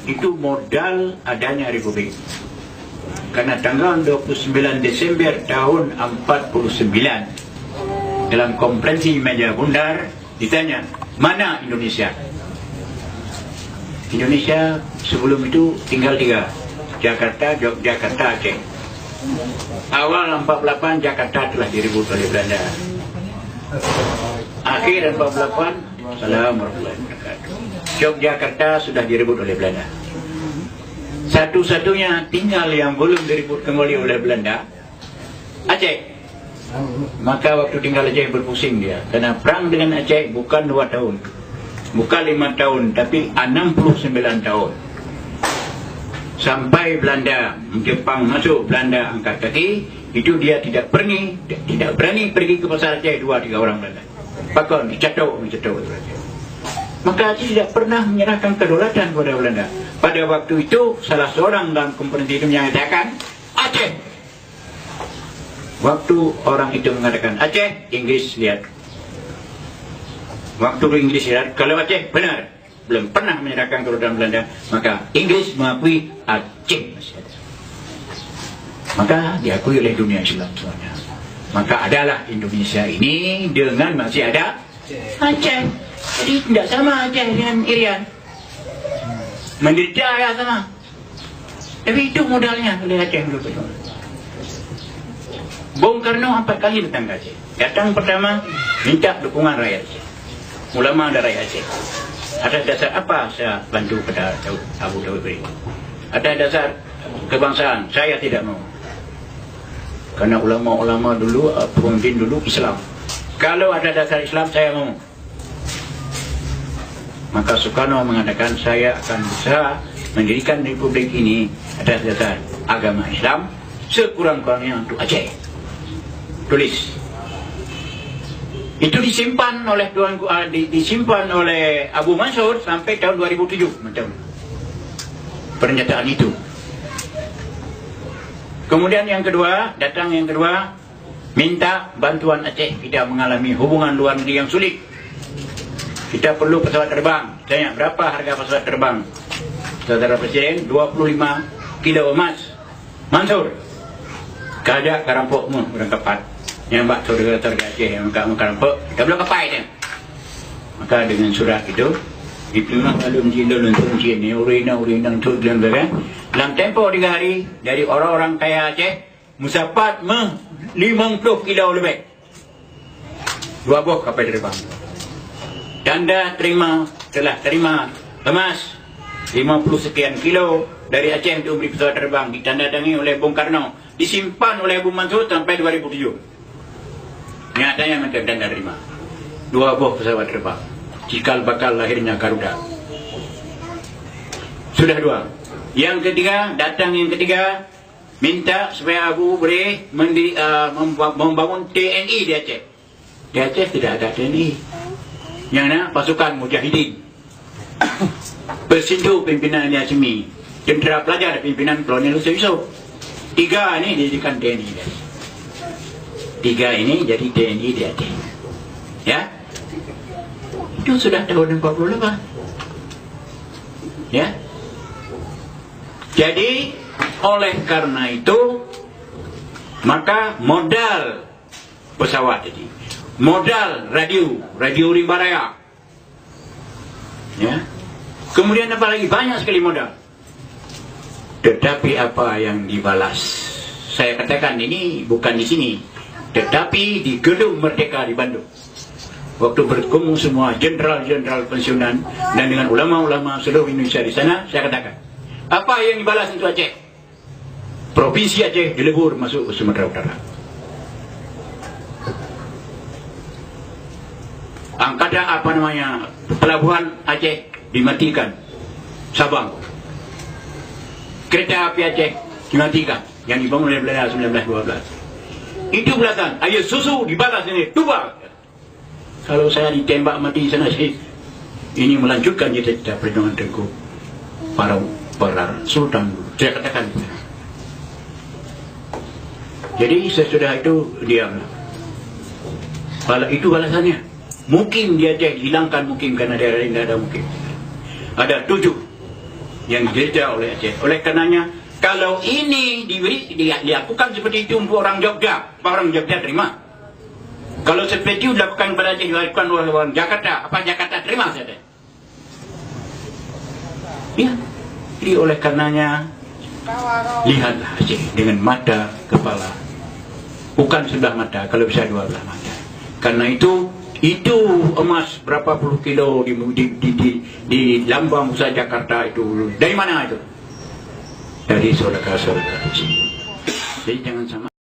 itu modal adanya Republik. Karena tanggal 29 Desember tahun 49 dalam konferensi meja bundar ditanya, mana Indonesia? Indonesia sebelum itu tinggal 3, Jakarta, Yogyakarta, Aceh. Awal 48 Jakarta telah direbut oleh Belanda. Akhir 48 Assalamualaikum warahmatullahi wabarakatuh, Yogyakarta sudah direbut oleh Belanda. Satu-satunya tinggal yang belum direbut kembali oleh Belanda, Aceh. Maka waktu tinggal Aceh berpusing dia, karena perang dengan Aceh bukan 2 tahun, bukan 5 tahun, tapi 69 tahun. Sampai Belanda, Jepang masuk, Belanda angkat kaki, itu dia tidak berani pergi ke pasar Aceh 2-3 orang Belanda. Pakon, dicatok. Maka Aceh tidak pernah menyerahkan kedaulatan kepada Belanda. Pada waktu itu, salah seorang dalam konferensi itu menyatakan, Aceh. Waktu orang itu mengatakan Aceh, Inggris lihat. Waktu Inggris lihat, kalau Aceh benar, belum pernah menyerahkan kedaulatan Belanda, maka Inggris mengakui Aceh masih ada. Maka diakui oleh dunia Islam semuanya. Maka adalah Indonesia ini dengan masih ada Aceh. Jadi tidak sama Aceh dengan Irian. Menderita ya sama. Tapi itu modalnya oleh Aceh dulu. Bung Karno 4 kali datang ke Aceh. Datang pertama minta dukungan rakyat Aceh, ulama dan rakyat Aceh. Atas dasar apa saya bantu pada Abu Dawud beri? Atas dasar kebangsaan, saya tidak mau. Karena ulama-ulama dulu, pemimpin dulu Islam. Kalau ada dasar Islam, saya mau. Maka Soekarno mengatakan, saya akan berusaha mendirikan Republik ini atas dasar agama Islam, sekurang-kurangnya untuk Aceh. Tulis. Itu disimpan oleh disimpan oleh Abu Mansur sampai tahun 2007 macam pernyataan itu. Kemudian yang kedua, minta bantuan Aceh. Kita mengalami hubungan luar negeri yang sulit. Kita perlu pesawat terbang. Tanya, berapa harga pesawat terbang? Saudara Presiden, 25 kilo emas. Mansur, kajak karampokmu, orang kepat. Yang mbak saudara Aceh yang karampok, kita belum kepai dia. Maka dengan surat itu, diterima alun jindul untuk sini, urina untuk dalam bagian. Dalam tempoh 3 hari, dari orang-orang kaya Aceh, musapat 50 kilo lebih. 2 buah kapal terbang. Tanda telah terima emas 50 sekian kilo dari Aceh untuk beli pesawat terbang. Ditandatangani oleh Bung Karno. Disimpan oleh Abu Mansur sampai 2007. Nyatanya mereka tanda terima 2 buah pesawat terbang. Cikal bakal lahirnya Garuda. Sudah 2. Yang ketiga, minta supaya Abu boleh membangun TNI di Aceh. Di Aceh tidak ada TNI. Yang mana pasukan mujahidin. Bersindu pimpinan Yasmi, tentera pelajar pimpinan Kolonel Yusuf. 3 ini dijadikan TNI. 3 ini jadi TNI di Aceh. Ya, itu sudah tahun 48. Ya. Jadi oleh karena itu, maka modal pesawat jadi, modal radio rimba raya. Ya. Kemudian apa lagi? Banyak sekali modal. Tetapi apa yang dibalas? Saya katakan ini bukan di sini, tetapi di Gedung Merdeka di Bandung. Waktu bertemu semua jenderal-jenderal pensiunan dan dengan ulama-ulama seluruh Indonesia di sana, saya katakan, apa yang dibalas untuk Aceh? Provinsi Aceh dilebur masuk ke Sumatera Utara. Angkatan pelabuhan Aceh dimatikan. Sabang. Kereta api Aceh dimatikan. Yang dibangun oleh Belanda 1912. Itu belakang. Air susu dibalas ini. Tuba. Kalau saya ditembak mati di sana, ini melanjutkan cita-cita perjuangan Tengku para sultan. Saya katakan. Jadi sesudah itu diam. Itu balasannya. Mungkin dia hilangkan mungkin karena daerah ini tidak ada mungkin. Ada 7 yang dijajah oleh Aceh. Oleh karenanya, kalau ini dilakukan seperti itu untuk orang Jogja, apa orang Jogja terima? Kalau seperti itu dilakukan pada Aceh, dilakukan oleh orang Jakarta, apa Jakarta terima saja? Ya, jadi oleh karenanya, lihatlah Aceh dengan mata kepala, bukan sebelah mata, kalau bisa dua belah mata. Karena itu emas berapa puluh kilo di lambang Bursa Jakarta itu dari mana itu? Dari saudara-saudara Aceh. Jadi jangan sama.